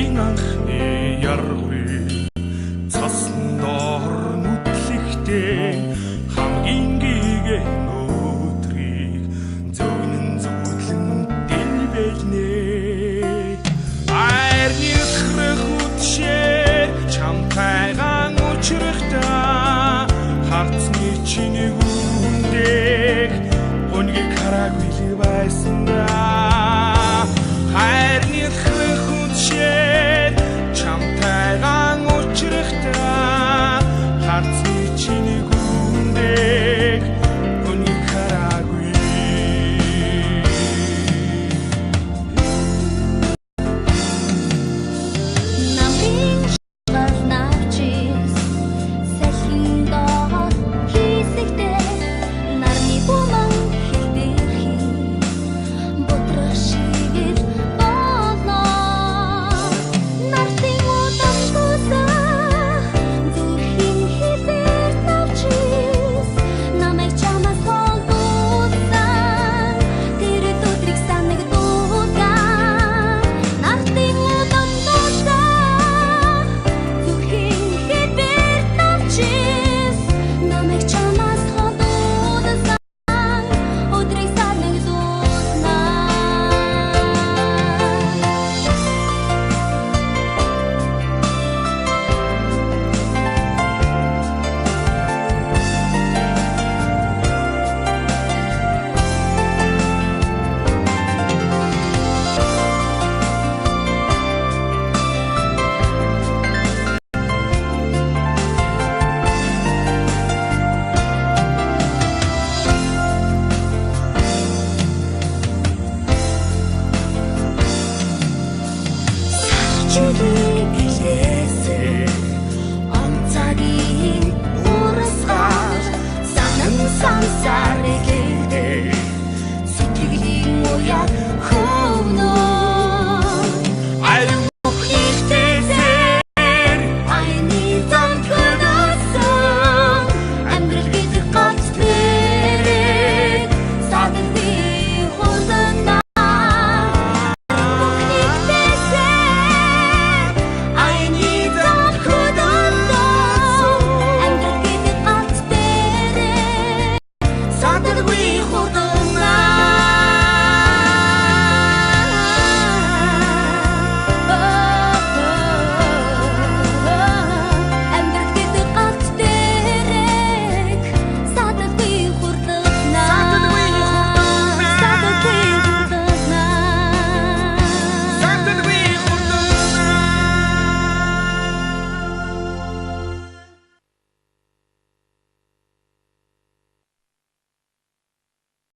Өвлийн анхны яргыг цасан доор нүтлэхтэй хамгийн гэгэн өдрийг зөвнөн зүтлэн дэлбэлнэ. Айрны өсрөх үдшээр чамтайгаан учрахтаа харцны чиний хүндэг гонгийг хараагүй л байсан да. Айрны өсрөх үдшээр чамтайгаан учрахтаа харцны чиний хүндэг гонгийг хараагүй. Онцагийн урасгаар санан сансарыг сэтгэлийн уян